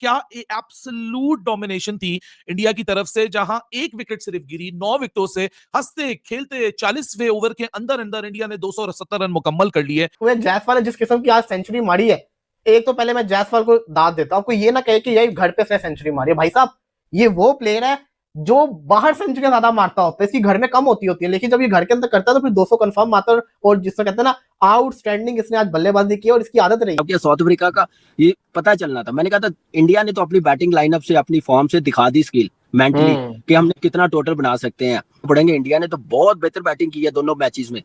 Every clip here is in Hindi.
क्या एब्सोल्यूट डोमिनेशन थी इंडिया की तरफ से, जहां एक विकेट सिर्फ गिरी 9 विकेटों से। हंसते खेलते 40वें ओवर के अंदर अंदर इंडिया ने 270 रन मुकम्मल कर लिए। जायसवाल ने जिस किस्म की आज सेंचुरी मारी है, एक तो पहले मैं जायसवाल को दाद देता हूं, आपको ये ना कहे कि यही घर पे से सेंचुरी मारी है। भाई साहब, ये वो प्लेयर है जो बाहर सेंचुरी ज्यादा मारता होता है, इसकी घर में कम होती है, लेकिन जब ये घर के अंदर करता है तो फिर 200 कंफर्म मारता है। और जिसको कहते हैं ना आउटस्टैंडिंग, इसने आज बल्लेबाजी की और इसकी आदत रही। साउथ अफ्रीका का ये पता चलना था, मैंने कहा था इंडिया ने तो अपनी बैटिंग लाइनअप से, अपनी फॉर्म से दिखा दी स्किल मेंटली कि हमने कितना टोटल बना सकते हैं। पढ़ेंगे, इंडिया ने तो बहुत बेहतर बैटिंग की है दोनों मैचेस में।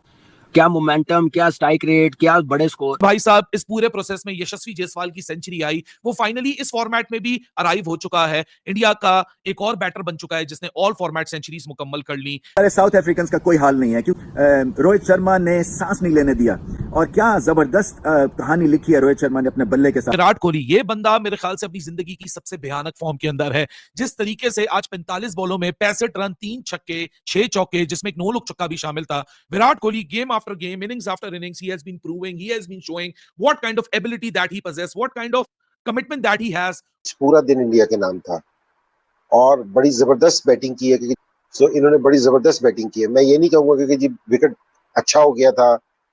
क्या मोमेंटम, क्या स्ट्राइक रेट, क्या बड़े स्कोर। भाई साहब, इस पूरे प्रोसेस में यशस्वी जायसवाल की सेंचुरी आई, वो फाइनली इस फॉर्मेट में भी अराइव हो चुका है। इंडिया का एक और बैटर बन चुका है जिसने ऑल फॉर्मेट सेंचुरीज मुकम्मल कर ली। साउथ अफ्रीकन का कोई हाल नहीं है, क्योंकि रोहित शर्मा ने सांस नहीं लेने दिया, और क्या जबरदस्त कहानी लिखी है रोहित शर्मा ने अपने बल्ले के साथ। विराट कोहली, ये बंदा मेरे ख्याल से अपनी जिंदगी की सबसे भयानक फॉर्म के अंदर है। जिस तरीके से आज 45 बॉलों में 65 रन, 3 छक्के, 6 चौके, जिसमें एक 9 लुक छक्का भी शामिल था। Virat Kohli game after game, innings after innings, he has been proving, he has been showing what kind of ability that he possesses, what kind of commitment that he has. पूरा दिन इंडिया के नाम था और बड़ी जबरदस्त बैटिंग की है, क्योंकि इन्होंने बड़ी जबरदस्त बैटिंग की है। मैं ये नहीं कहूंगा कि जी विकेट अच्छा हो गया था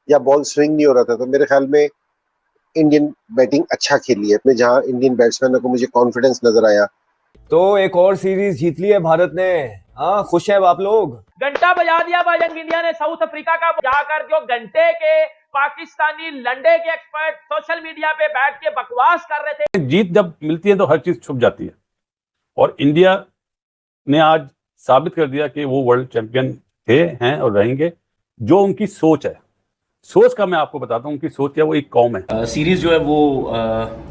या बॉल स्विंग नहीं हो रहा था, तो मेरे ख्याल में इंडियन बैटिंग अच्छा खेली है, जहां इंडियन बैट्समैनों को मुझे कॉन्फिडेंस नजर आया। तो एक और सीरीज जीत ली है भारत ने। हाँ, खुश है आप लोग। घंटा बजा दिया बजरंग इंडिया ने साउथ अफ्रीका का, जाकर जो घंटे के पाकिस्तानी लंडे के एक्सपर्ट सोशल मीडिया पे बैठ के बकवास कर रहे थे। जीत जब मिलती है तो हर चीज छुप जाती है, और इंडिया ने आज साबित कर दिया कि वो वर्ल्ड चैंपियन थे, हैं और रहेंगे। जो उनकी सोच है, सोच का मैं आपको बताता हूँ, उनकी सोच क्या, वो एक कौम है। सीरीज जो है वो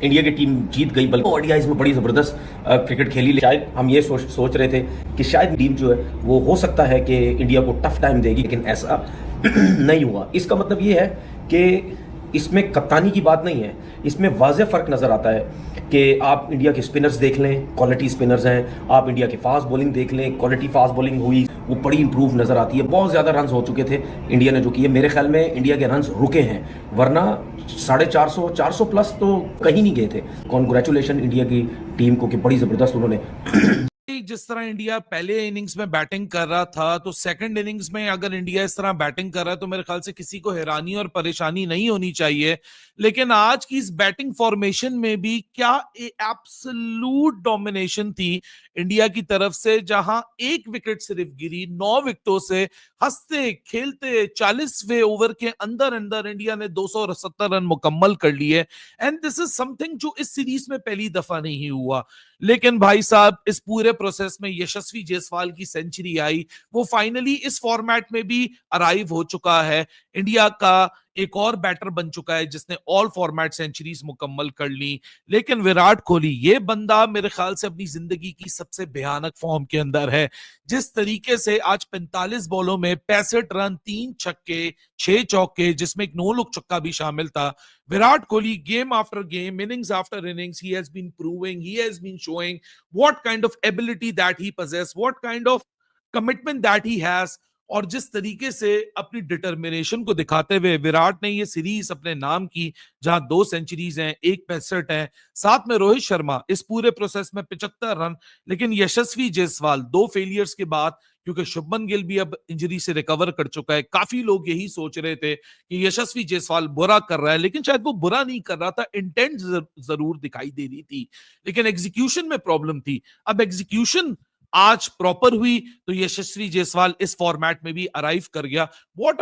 इंडिया की टीम जीत गई, बल्कि ओडीआईज में बड़ी जबरदस्त क्रिकेट खेली। शायद हम ये सोच रहे थे कि शायद टीम जो है वो हो सकता है कि इंडिया को टफ टाइम देगी, लेकिन ऐसा नहीं हुआ। इसका मतलब ये है कि इसमें कप्तानी की बात नहीं है, इसमें वाज़ेह फ़र्क नज़र आता है कि आप इंडिया के स्पिनर्स देख लें, क्वालिटी स्पिनर्स हैं। आप इंडिया के फास्ट बॉलिंग देख लें, क्वालिटी फास्ट बॉलिंग हुई, वो बड़ी इंप्रूव नज़र आती है। बहुत ज़्यादा रन्स हो चुके थे इंडिया ने जो किए, मेरे ख्याल में इंडिया के रन्स रुके हैं, वरना 450 400 प्लस तो कहीं नहीं गए थे। कॉन्ग्रेचुलेशन इंडिया की टीम को कि बड़ी ज़बरदस्त उन्होंने। जिस तरह इंडिया पहले इनिंग्स में बैटिंग कर रहा था, तो सेकंड इनिंग्स में अगर इंडिया इस तरह बैटिंग कर रहा है तो मेरे ख्याल से किसी को हैरानी और परेशानी नहीं होनी चाहिए। लेकिन आज की इस बैटिंग फॉर्मेशन में भी क्या एब्सोल्यूट डोमिनेशन थी इंडिया की तरफ से, जहां एक विकेट सिर्फ गिरी 9 विकेटों से। हंसते खेलते 40वें ओवर के अंदर अंदर इंडिया ने 270 रन मुकम्मल कर लिए। एंड दिस इज समथिंग जो इस सीरीज में पहली दफा नहीं हुआ। लेकिन भाई साहब, इस पूरे प्रोसेस में यशस्वी जायसवाल की सेंचुरी आई, वो फाइनली इस फॉर्मेट में भी अराइव हो चुका है। इंडिया का एक और बैटर बन चुका है जिसने ऑल फॉर्मेट सेंचुरीज मुकम्मल कर ली। लेकिन विराट कोहली, ये बंदा मेरे ख्याल से अपनी जिंदगी की सबसे भयानक फॉर्म के अंदर है। जिस तरीके से आज 45 बॉलों में 65 रन, 3 छक्के, 6 चौके, जिसमें एक 9 लुक छक्का भी शामिल था। Virat Kohli game after game, innings after innings, he has been proving, he has been showing what kind of ability that he possesses, what kind of commitment that he has। और जिस तरीके से अपनी डिटर्मिनेशन को दिखाते हुए विराट ने ये सीरीज अपने नाम की, जहां 2 सेंचुरीज हैं, 1 65 है, साथ में रोहित शर्मा इस पूरे प्रोसेस में 75 रन। लेकिन यशस्वी जायसवाल 2 फेलियर्स के बाद, क्योंकि शुभमन गिल भी अब इंजरी से रिकवर कर चुका है, काफी लोग यही सोच रहे थे कि यशस्वी जायसवाल बुरा कर रहा है, लेकिन शायद वो बुरा नहीं कर रहा था, इंटेंट जरूर दिखाई दे रही थी, लेकिन एग्जीक्यूशन में प्रॉब्लम थी। अब एग्जीक्यूशन आज प्रॉपर हुई तो यशस्वी जायसवाल इस फॉर्मेट में भी अराइव कर गया। What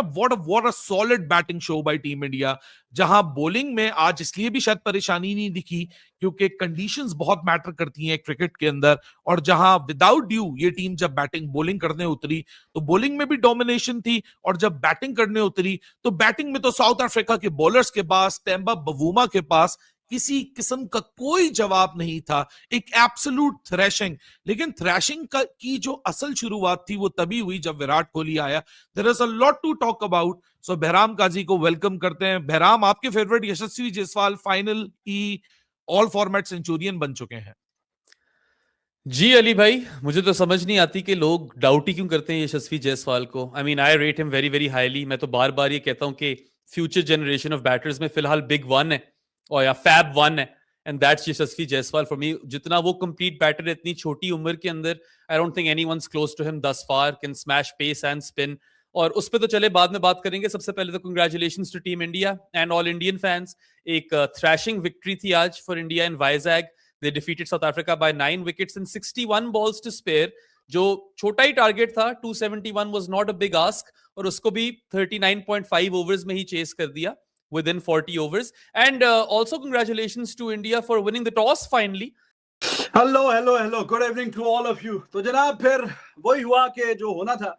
a solid batting show by team India, जहां बॉलिंग में आज इसलिए भी शायद परेशानी नहीं दिखी क्योंकि कंडीशंस बहुत मैटर करती हैं क्रिकेट के अंदर, और जहां विदाउट ड्यू ये टीम जब बॉलिंग करने उतरी तो बॉलिंग में भी डोमिनेशन थी, और जब बैटिंग करने उतरी तो बैटिंग में तो साउथ अफ्रीका के बॉलर्स के पास, टेम्बा बवूमा के पास किसी किस्म का कोई जवाब नहीं था। एक एब्सोल्यूट थ्रैशिंग। लेकिन थ्रैशिंग की जो असल शुरुआत थी वो तभी हुई जब विराट कोहली आया। There is a lot to talk about. So Bahram Kazi को वेलकम करते हैं। बहराम, आपके फेवरेट यशस्वी जायसवाल फाइनल की ऑल फॉर्मेट सेंचुरियन बन चुके हैं। जी अली भाई, मुझे तो समझ नहीं आती कि लोग डाउट ही क्यों करते हैं यशस्वी जायसवाल को। I mean, I rate him very very highly. मैं तो बार बार ये कहता हूं कि फ्यूचर जनरेशन ऑफ बैटर्स में फिलहाल बिग वन है और या फैब वन है, and that's Yashasvi Jaiswal for me. जितना वो कंप्लीट बैटर है इतनी छोटी उम्र के अंदर, I don't think anyone's close to him thus far. Can smash pace and spin. और उस पे तो चले बाद में बात करेंगे. सबसे पहले तो congratulations to team India and all Indian fans. एक थ्रैशिंग विक्ट्री थी आज for India in Vizag. They defeated South Africa by 9 wickets in 61 balls to spare. जो छोटा ही टारगेट था, 271 was not a big ask, और उसको भी 39.5 ओवर्स में ही चेस कर दिया within 40 overs. And also congratulations to India for winning the toss finally. Hello good evening to all of you. तो जनाब फिर वही हुआ कि जो होना था,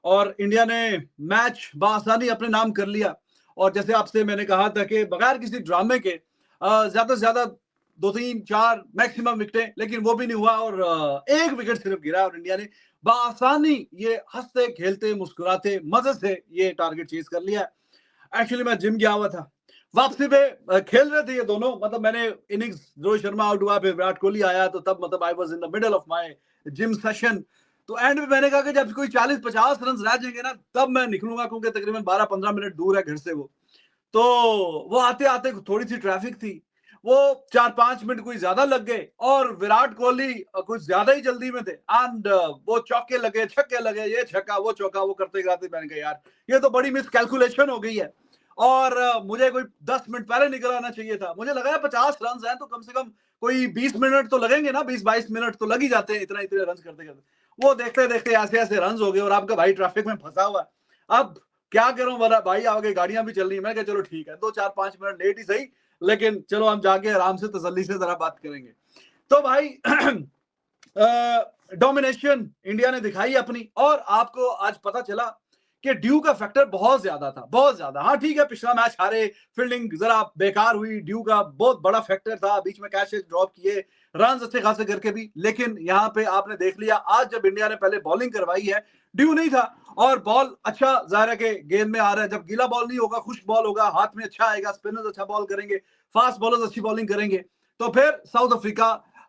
और इंडिया ने मैच बासानी अपने नाम कर लिया. और जैसे आपसे मैंने कहा था कि बगैर किसी ड्रामे के ज्यादा से ज्यादा 2-3-4 मैक्सिमम विकेटें, लेकिन वो भी नहीं हुआ और एक विकेट सिर्फ गिरा और इंडिया ने बासानी ये हंसते खेलते मुस्कुराते मजे से ये टारगेट चेज कर लिया. एक्चुअली मैं जिम गया हुआ था, वापसी पे खेल रहे थे ये दोनों. मतलब मैंने इनिंग्स, रोहित शर्मा आउट हुआ, फिर विराट कोहली आया, तो तब मतलब I was in the middle of my gym session. तो एंड में मैंने कहा कि जब कोई 40-50 रन रह जाएंगे ना, तब मैं निकलूंगा, क्योंकि तकरीबन 12-15 मिनट दूर है घर से वो. तो वो आते आते थोड़ी सी ट्रैफिक थी, वो 4-5 मिनट कोई ज्यादा लग गए, और विराट कोहली कुछ ज्यादा ही जल्दी में थे. एंड वो चौके लगे, छक्के लगे, ये छक्का वो चौका, वो करते करते मैंने कहा यार ये तो बड़ी मिस कैलकुलेशन हो गई है, और मुझे कोई 10 मिनट पहले निकल आना चाहिए था. मुझे लगा 50 रन हैं तो कम से कम कोई 20 मिनट तो लगेंगे ना, 20-22 मिनट तो लग ही जाते हैं इतने रन करते करते. वो देखते देखते ऐसे ऐसे रन हो गए, और आपका भाई ट्रैफिक में फंसा हुआ है. अब क्या करूं, मेरा भाई आगे गाड़ियां भी चल रही है. मैं कहा चलो ठीक है, 2-4-5 मिनट लेट ही सही, लेकिन चलो हम जाके आराम से तसल्ली से जरा बात करेंगे. तो भाई डोमिनेशन इंडिया ने दिखाई अपनी, और आपको आज पता चला कि ड्यू का फैक्टर बहुत ज्यादा था, बहुत ज्यादा. हाँ ठीक है, पिछला मैच हारे, फील्डिंग जरा बेकार हुई, ड्यू का बहुत बड़ा फैक्टर था, बीच में कैचेस ड्रॉप किए, रन अच्छे खासे करके भी. लेकिन यहाँ पे आपने देख लिया, आज जब इंडिया ने पहले बॉलिंग करवाई है, ड्यू नहीं था, और बॉल अच्छा जाहिर है कि गेंद में आ रहा है. जब गीला बॉल नहीं होगा, खुश्क बॉल होगा, हाथ में अच्छा आएगा, स्पिनर्स अच्छा बॉल करेंगे, फास्ट बॉलर्स अच्छी बॉलिंग करेंगे. तो फिर साउथ अफ्रीका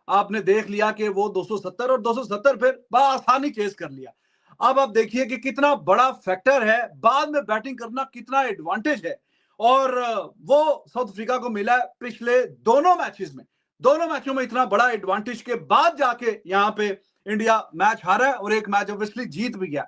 आपने देख लिया कि वो 270 और 270 फिर बआसानी चेस कर लिया. अब आप देखिए कि कितना बड़ा फैक्टर है, बाद में बैटिंग करना कितना एडवांटेज है, और वो साउथ अफ्रीका को मिला है पिछले दोनों मैचों में इतना बड़ा एडवांटेज के बाद जाके यहाँ पे इंडिया मैच हारा है, और एक मैच ऑब्वियसली जीत भी गया.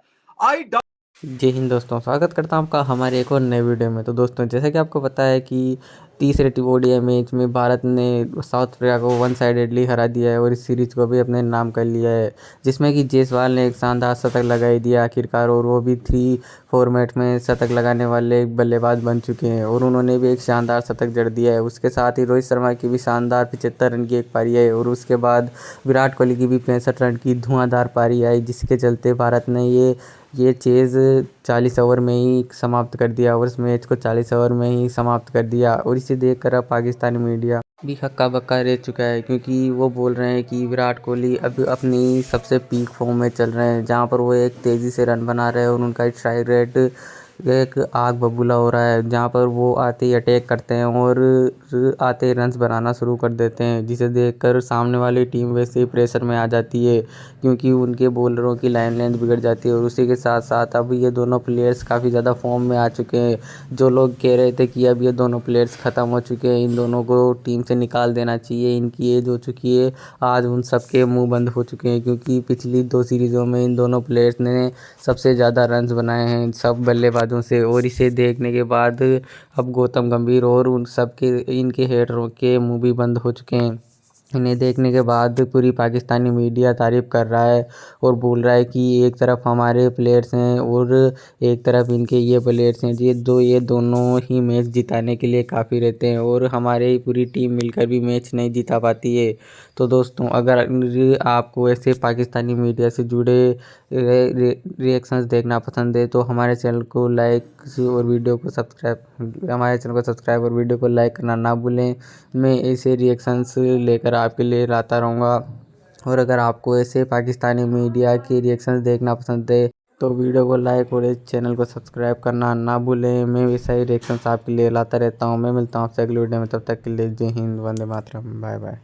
जय हिंद दोस्तों, स्वागत करता हूं आपका हमारे एक और नए वीडियो में. तो दोस्तों, जैसा कि आपको पता है कि तीसरे टी20 मैच में भारत ने साउथ अफ्रीका को 1 साइडेडली हरा दिया है, और इस सीरीज़ को भी अपने नाम कर लिया है, जिसमें कि जायसवाल ने एक शानदार शतक लगाई दिया आखिरकार, और वो भी 3 फॉर्मेट में शतक लगाने वाले बल्लेबाज बन चुके हैं, और उन्होंने भी एक शानदार शतक जड़ दिया है. उसके साथ ही रोहित शर्मा की भी शानदार 75 रन की एक पारी है, और उसके बाद विराट कोहली की भी 65 रन की धुआंधार पारी आई, जिसके चलते भारत ने ये चेज़ 40 ओवर में ही समाप्त कर दिया, और इस मैच को 40 ओवर में ही समाप्त कर दिया. और इसे देखकर अब पाकिस्तानी मीडिया भी हक्का बक्का रह चुका है, क्योंकि वो बोल रहे हैं कि विराट कोहली अब अपनी सबसे पीक फॉर्म में चल रहे हैं, जहां पर वो एक तेज़ी से रन बना रहे हैं, और उनका स्ट्राइक रेट एक आग बबूला हो रहा है, जहाँ पर वो आते ही अटैक करते हैं और आते ही रन्स बनाना शुरू कर देते हैं, जिसे देखकर सामने वाली टीम वैसे ही प्रेशर में आ जाती है, क्योंकि उनके बॉलरों की लाइन लेंथ बिगड़ जाती है. और उसी के साथ साथ अब ये दोनों प्लेयर्स काफ़ी ज़्यादा फॉर्म में आ चुके हैं. जो लोग कह रहे थे कि अब ये दोनों प्लेयर्स ख़त्म हो चुके हैं, इन दोनों को टीम से निकाल देना चाहिए, इनकी एज हो चुकी है, आज उन सबके मुँह बंद हो चुके हैं, क्योंकि पिछली 2 सीरीज़ों में इन दोनों प्लेयर्स ने सबसे ज़्यादा रन्स बनाए हैं सब बल्लेबाजों से. और इसे देखने के बाद अब गौतम गंभीर और उन सब के इनके हेटरों के मुंह भी बंद हो चुके हैं. इन्हें देखने के बाद पूरी पाकिस्तानी मीडिया तारीफ़ कर रहा है और बोल रहा है कि एक तरफ हमारे प्लेयर्स हैं और एक तरफ इनके ये प्लेयर्स हैं, ये दोनों ही मैच जिताने के लिए काफ़ी रहते हैं, और हमारी पूरी टीम मिलकर भी मैच नहीं जिता पाती है. तो दोस्तों, अगर आपको ऐसे पाकिस्तानी मीडिया से जुड़े रिएक्शंस देखना पसंद है, तो हमारे चैनल को सब्सक्राइब और वीडियो को लाइक करना ना भूलें. मैं ऐसे रिएक्शंस लेकर आपके लिए लाता रहूँगा. और अगर आपको ऐसे पाकिस्तानी मीडिया के रिएक्शंस देखना पसंद है, तो वीडियो को लाइक और इस चैनल को सब्सक्राइब करना ना भूलें. मैं वैसा ही रिएक्शंस आपके लिए लाता रहता हूँ. मैं मिलता हूँ आपसे अगली वीडियो में, तब तक के लिए जय हिंद, वंदे मातरम, बाय बाय.